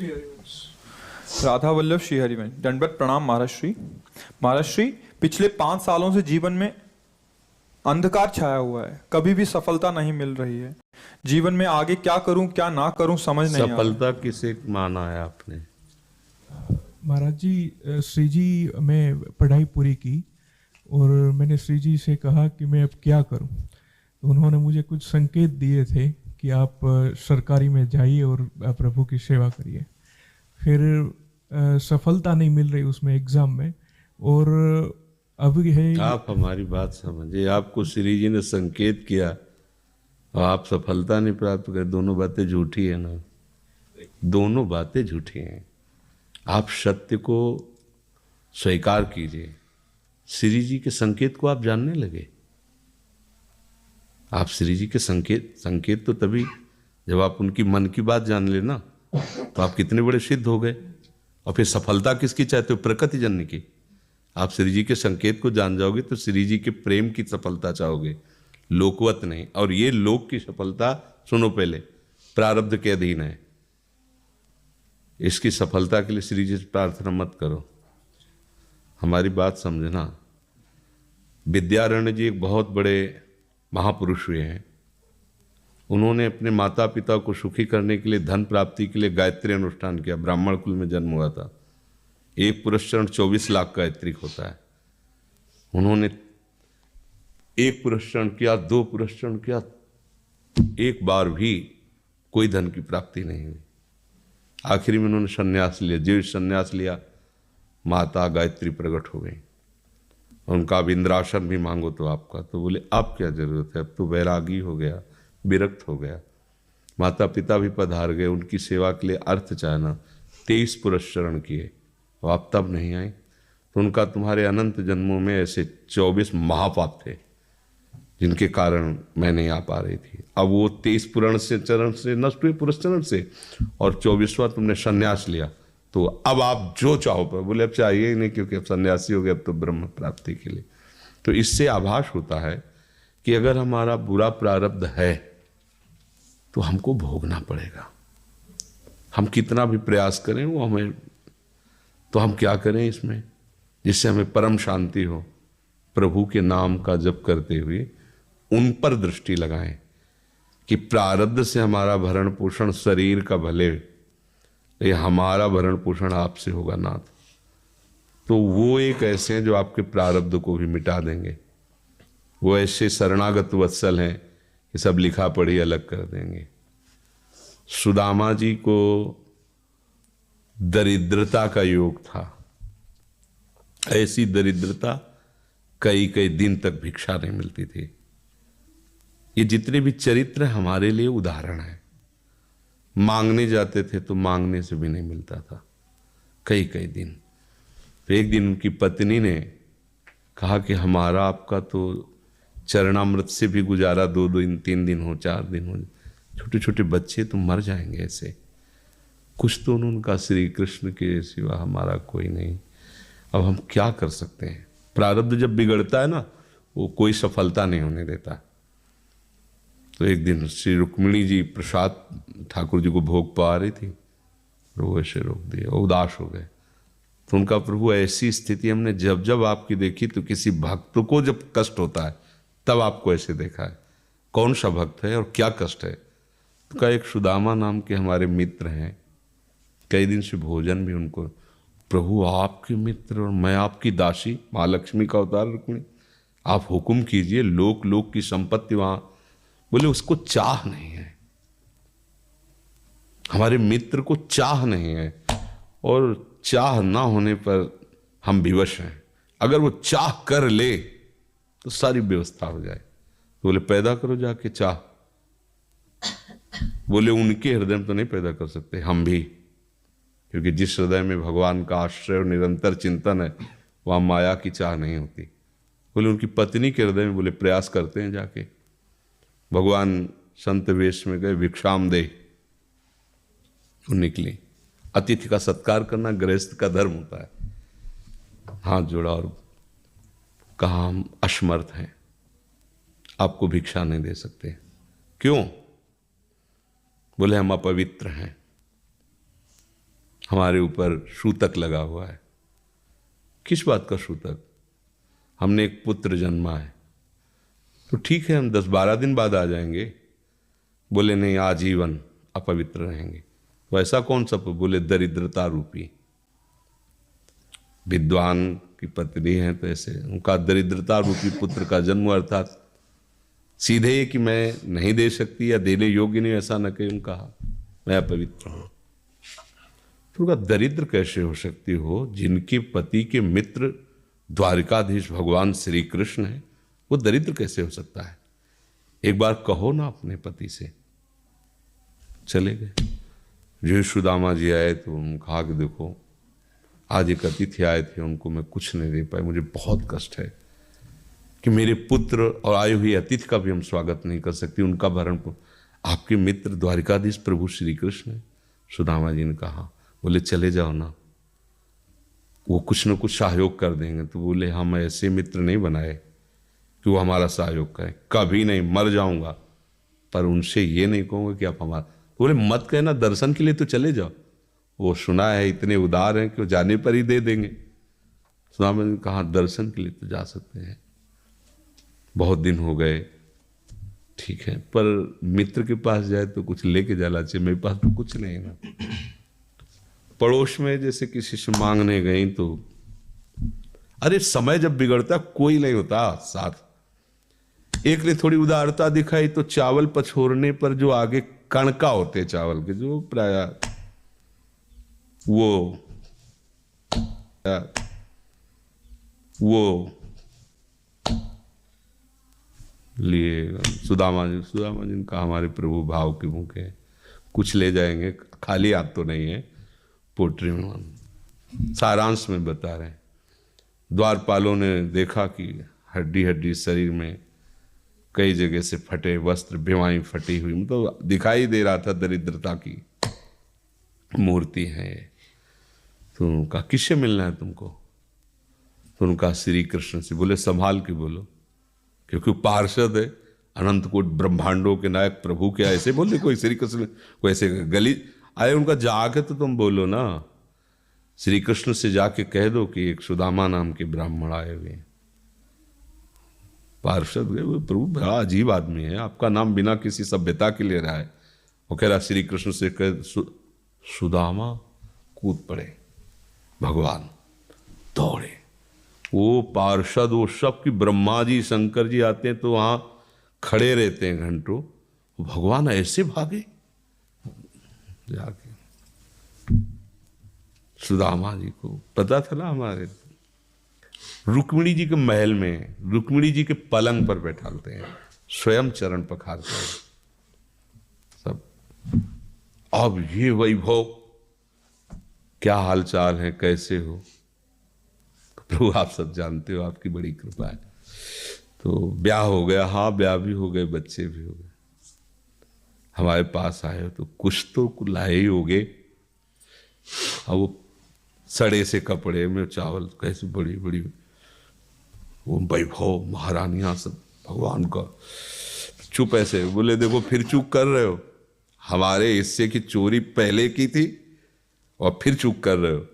राधा वल्लभ श्री हरिवंश। दंडवत प्रणाम महाराज श्री। महाराज श्री, पिछले 5 सालों से जीवन में अंधकार छाया हुआ है, कभी भी सफलता नहीं मिल रही है। जीवन में आगे क्या करूं क्या ना करूं समझ नहीं आ रहा। सफलता किसे माना है आपने? महाराज जी, श्री जी मैं पढ़ाई पूरी की और मैंने श्री जी से कहा कि मैं अब क्या करूं। तो उन्होंने मुझे कुछ संकेत दिए थे कि आप सरकारी में जाइए और प्रभु की सेवा करिए। फिर सफलता नहीं मिल रही उसमें एग्ज़ाम में, और अभी है। आप हमारी बात समझिए, आपको श्री जी ने संकेत किया और आप सफलता नहीं प्राप्त कर, दोनों बातें झूठी है ना, दोनों बातें झूठी हैं। आप सत्य को स्वीकार कीजिए। श्री जी के संकेत को आप जानने लगे। आप श्री जी के संकेत तो तभी जब आप उनकी मन की बात जान लेना, तो आप कितने बड़े सिद्ध हो गए। और फिर सफलता किसकी चाहते हो? प्रकृति जन्य की। आप श्री जी के संकेत को जान जाओगे तो श्री जी के प्रेम की सफलता चाहोगे, लोकवत नहीं। और ये लोक की सफलता, सुनो पहले, प्रारब्ध के अधीन है। इसकी सफलता के लिए श्री जी से प्रार्थना मत करो, हमारी बात समझना। विद्यारण्य जी एक बहुत बड़े महापुरुष हुए हैं। उन्होंने अपने माता पिता को सुखी करने के लिए, धन प्राप्ति के लिए गायत्री अनुष्ठान किया। ब्राह्मण कुल में जन्म हुआ था। एक पुरस्चरण 24 लाख गायत्री होता है। उन्होंने एक पुरस्चरण किया, 2 पुरस्चरण किया, एक बार भी कोई धन की प्राप्ति नहीं हुई। आखिरी में उन्होंने संन्यास लिया। जो संन्यास लिया, माता गायत्री प्रकट हो गई। उनका अब इंद्रासन भी मांगो तो आपका, तो बोले अब क्या जरूरत है, अब तो वैरागी हो गया, विरक्त हो गया। माता पिता भी पधार गए, उनकी सेवा के लिए अर्थ चाहना। 23 पुरस्चरण किए और आप तब नहीं आए, तो उनका तुम्हारे अनंत जन्मों में ऐसे 24 महापाप थे जिनके कारण मैं नहीं आ पा रही थी। अब वो 23 पुराण से चरण से नष्ट हुए, पुरस्चरण से, और 24वां तुमने संन्यास लिया, तो अब आप जो चाहो पर। बोले अब चाहिए ही नहीं, क्योंकि अब सन्यासी हो गए, अब तो ब्रह्म प्राप्ति के लिए। तो इससे आभास होता है कि अगर हमारा बुरा प्रारब्ध है तो हमको भोगना पड़ेगा। हम कितना भी प्रयास करें वो हमें, तो हम क्या करें इसमें जिससे हमें परम शांति हो? प्रभु के नाम का जप करते हुए उन पर दृष्टि लगाएं कि प्रारब्ध से हमारा भरण पोषण शरीर का भले, ये हमारा भरण पोषण आपसे होगा नाथ। तो वो एक ऐसे हैं जो आपके प्रारब्ध को भी मिटा देंगे। वो ऐसे शरणागत वत्सल हैं कि सब लिखा पढ़ी अलग कर देंगे। सुदामा जी को दरिद्रता का योग था। ऐसी दरिद्रता, कई कई दिन तक भिक्षा नहीं मिलती थी। ये जितने भी चरित्र हमारे लिए उदाहरण है। मांगने जाते थे तो मांगने से भी नहीं मिलता था, कई कई दिन। तो एक दिन उनकी पत्नी ने कहा कि हमारा आपका तो चरणामृत से भी गुजारा 2 दिन 3 दिन हो, 4 दिन हो, छोटे छोटे बच्चे तो मर जाएंगे ऐसे। कुछ तो उन्होंने कहा, श्री कृष्ण के सिवा हमारा कोई नहीं, अब हम क्या कर सकते हैं। प्रारब्ध जब बिगड़ता है ना, वो कोई सफलता नहीं होने देता। तो एक दिन श्री रुक्मिणी जी प्रसाद ठाकुर जी को भोग पा रही थी, वो ऐसे रोक दिया, उदास हो गए। तो उनका, प्रभु ऐसी स्थिति हमने जब जब आपकी देखी, तो किसी भक्त को जब कष्ट होता है तब आपको ऐसे देखा है। कौन सा भक्त है और क्या कष्ट है? तो का एक सुदामा नाम के हमारे मित्र हैं, कई दिन से भोजन भी उनको। प्रभु आपके मित्र और मैं आपकी दासी, महालक्ष्मी का अवतार रुक्मिणी, आप हुक्म कीजिए, लोक लोक की संपत्ति वहां। बोले उसको चाह नहीं है, हमारे मित्र को चाह नहीं है, और चाह ना होने पर हम विवश हैं। अगर वो चाह कर ले तो सारी व्यवस्था हो जाए। तो बोले पैदा करो जाके चाह। बोले उनके हृदय में तो नहीं पैदा कर सकते, हम भी, क्योंकि जिस हृदय में भगवान का आश्रय और निरंतर चिंतन है, वहां माया की चाह नहीं होती। बोले उनकी पत्नी के हृदय में, बोले प्रयास करते हैं जाके। भगवान संत वेश में गए, भिक्षाम दे, वो निकली। अतिथि का सत्कार करना गृहस्थ का धर्म होता है। हाथ जोड़ा और कहा, हम असमर्थ हैं, आपको भिक्षा नहीं दे सकते। क्यों? बोले हम अपवित्र हैं। हमारे ऊपर सूतक लगा हुआ है। किस बात का सूतक? हमने एक पुत्र जन्मा है, तो ठीक है हम 10-12 दिन बाद आ जाएंगे। बोले नहीं, आजीवन अपवित्र रहेंगे। वैसा कौन सा? बोले दरिद्रता रूपी। विद्वान की पत्नी है तो ऐसे उनका दरिद्रता रूपी पुत्र का जन्म, अर्थात सीधे ये कि मैं नहीं दे सकती या देने योग्य नहीं, ऐसा न कहीं उनका मैं अपवित्र हूं। तो उनका दरिद्र कैसे हो सकती हो? जिनके पति के मित्र द्वारिकाधीश भगवान श्री कृष्ण है, वो दरिद्र कैसे हो सकता है? एक बार कहो ना अपने पति से। चले गए। जो सुदामा जी आए तो उन्होंने कहा कि देखो आज एक अतिथि आए थे, उनको मैं कुछ नहीं दे पाए, मुझे बहुत कष्ट है कि मेरे पुत्र और आए हुए अतिथि का भी हम स्वागत नहीं कर सकते, उनका भरण आपके मित्र द्वारिकाधीश प्रभु श्री कृष्ण है। सुदामा जी ने कहा, बोले चले जाओ ना, वो कुछ न कुछ सहयोग कर देंगे। तो बोले हम ऐसे मित्र नहीं बनाए कि वो हमारा सहयोग करें, कभी नहीं, मर जाऊंगा पर उनसे ये नहीं कहूँगा कि आप हमारा। बोले मत कहना, दर्शन के लिए तो चले जाओ, वो सुना है इतने उदार हैं कि वो जाने पर ही दे देंगे। सुदामा जी ने कहा दर्शन के लिए तो जा सकते हैं, बहुत दिन हो गए, ठीक है, पर मित्र के पास जाए तो कुछ लेके जाना चाहिए, मेरे पास तो कुछ नहीं है ना। पड़ोस में जैसे किसी से मांगने गई तो अरे समय जब बिगड़ता कोई नहीं होता साथ। एक ने थोड़ी उदारता दिखाई तो चावल पछोरने पर जो आगे कणका होते चावल के, जो प्राय वो लिए सुदामा जी ने कहा हमारे प्रभु भाव के भूखे हैं, कुछ ले जाएंगे, खाली हाथ तो नहीं है। पोट्री में सारांश में बता रहे हैं, द्वारपालों ने देखा कि हड्डी हड्डी शरीर में कई जगह से फटे वस्त्र, भिवाई फटी हुई, मतलब दिखाई दे रहा था दरिद्रता की मूर्ति है। तो उनका किससे मिलना है तुमको? तो उनका श्री कृष्ण से। बोले संभाल के बोलो, क्योंकि पार्षद है, अनंत कोट ब्रह्मांडों के नायक प्रभु के ऐसे बोले कोई श्री कृष्ण को ऐसे गली आए। उनका जाके तो तुम बोलो ना, श्री कृष्ण से जाके कह दो कि एक सुदामा नाम के ब्राह्मण आए हुए हैं। पार्षद गए, वो प्रभु बड़ा अजीब आदमी है, आपका नाम बिना किसी सभ्यता के ले रहा है। वो कह रहा श्री कृष्ण से कह, सुदामा कूद पड़े, भगवान दौड़े। वो पार्षद वो सब की ब्रह्मा जी शंकर जी आते हैं तो वहां खड़े रहते हैं घंटों, भगवान ऐसे भागे जाके। सुदामा जी को पता था ना, हमारे रुक्मिणी जी के महल में रुक्मिणी जी के पलंग पर बैठाते हैं, स्वयं चरण पखारते हैं सब। अब ये वैभव, क्या हालचाल है, कैसे हो? प्रभु आप सब जानते हो, आपकी बड़ी कृपा है। तो ब्याह हो गया? हाँ ब्याह भी हो गए, बच्चे भी हो गए। हमारे पास आए हो तो कुछ तो लाए ही होगे। अब वो सड़े से कपड़े में चावल, कैसे बड़ी बड़ी वो वैभव, महारानियां सब भगवान का। चुप ऐसे बोले, देखो फिर चूक कर रहे हो, हमारे हिस्से की चोरी पहले की थी और फिर चूक कर रहे हो।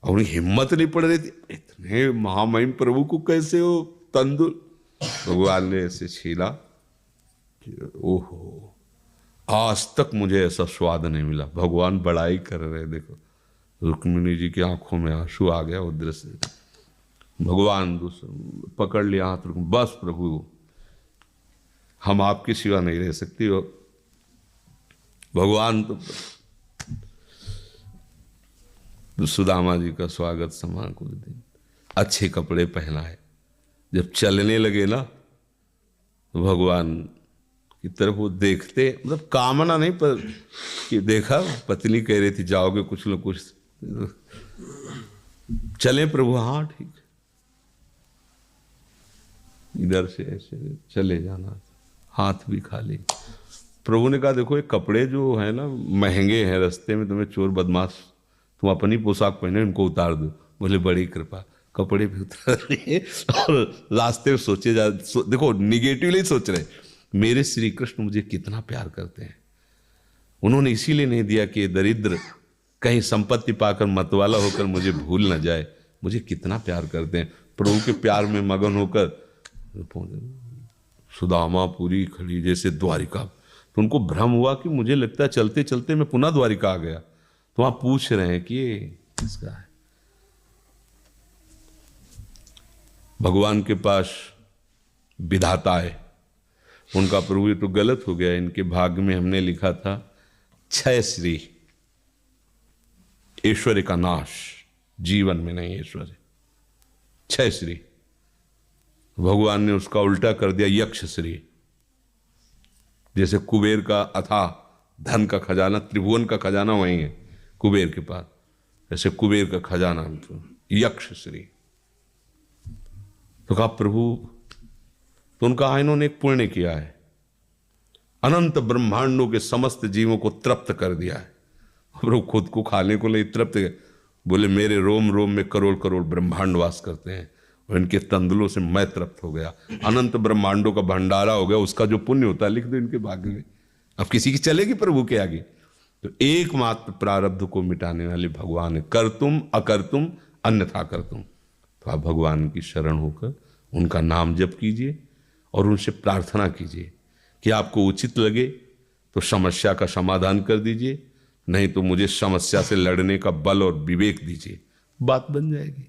और उन्हें हिम्मत नहीं पड़ रही थी, इतने महामहिम प्रभु को कैसे हो तंदुल। भगवान ने ऐसे छीला कि ओहो, आज तक मुझे ऐसा स्वाद नहीं मिला। भगवान बड़ाई कर रहे, देखो रुक्मिणी जी की आंखों में आंसू आ गया उधर से। भगवान पकड़ लिया हाथ, बस प्रभु हम आपके सिवा नहीं रह सकती हो। भगवान तो सुदामा जी का स्वागत समान कुछ दिन, अच्छे कपड़े पहनाए। जब चलने लगे ना तो भगवान की तरफ वो देखते, मतलब कामना नहीं पर कि देखा पत्नी कह रही थी जाओगे कुछ न कुछ, चले प्रभु, हाँ ठीक, इधर से ऐसे चले जाना, हाथ भी खाली। प्रभु ने कहा देखो ये कपड़े जो है ना महंगे हैं, रास्ते में तुम्हें चोर बदमाश तुम अपनी पोशाक पहने इनको उतार दो। बोले बड़ी कृपा, कपड़े भी उतार रहे और रास्ते में सोचे देखो निगेटिवली सोच रहे, मेरे श्री कृष्ण मुझे कितना प्यार करते हैं। उन्होंने इसीलिए नहीं दिया कि ये दरिद्र कहीं संपत्ति पाकर मतवाला होकर मुझे भूल न जाए। मुझे कितना प्यार करते हैं, प्रभु के प्यार में मगन होकर सुदामा पूरी खड़ी जैसे द्वारिका। तो उनको भ्रम हुआ कि मुझे लगता है चलते चलते मैं पुनः द्वारिका आ गया। तो वहां पूछ रहे हैं कि ये किसका है। भगवान के पास विधाता है, उनका प्रभु ये तो गलत हो गया, इनके भाग्य में हमने लिखा था क्षय श्री, ऐश्वर्य का नाश, जीवन में नहीं ऐश्वर्य, क्षय श्री। भगवान ने उसका उल्टा कर दिया यक्ष श्री। जैसे कुबेर का अथाह धन का खजाना, त्रिभुवन का खजाना वही है कुबेर के पास, ऐसे कुबेर का खजाना यक्ष श्री। तो कहा प्रभु, तो उनका इन्होंने एक पुण्य किया है, अनंत ब्रह्मांडों के समस्त जीवों को तृप्त कर दिया है। प्रभु खुद को खाने को नहीं तृप्त, बोले मेरे रोम रोम में करोड़ करोड़ ब्रह्मांड वास करते हैं और इनके तंदुलों से मैं तृप्त हो गया। अनंत ब्रह्मांडों का भंडारा हो गया, उसका जो पुण्य होता है लिख दो इनके भाग्य में। अब किसी की चलेगी प्रभु के आगे। तो एकमात्र प्रारब्ध को मिटाने वाले भगवान है, कर तुम अकर तुम अन्यथा कर तुम। तो आप भगवान की शरण होकर उनका नाम जप कीजिए और उनसे प्रार्थना कीजिए कि आपको उचित लगे तो समस्या का समाधान कर दीजिए, नहीं तो मुझे समस्या से लड़ने का बल और विवेक दीजिए, बात बन जाएगी।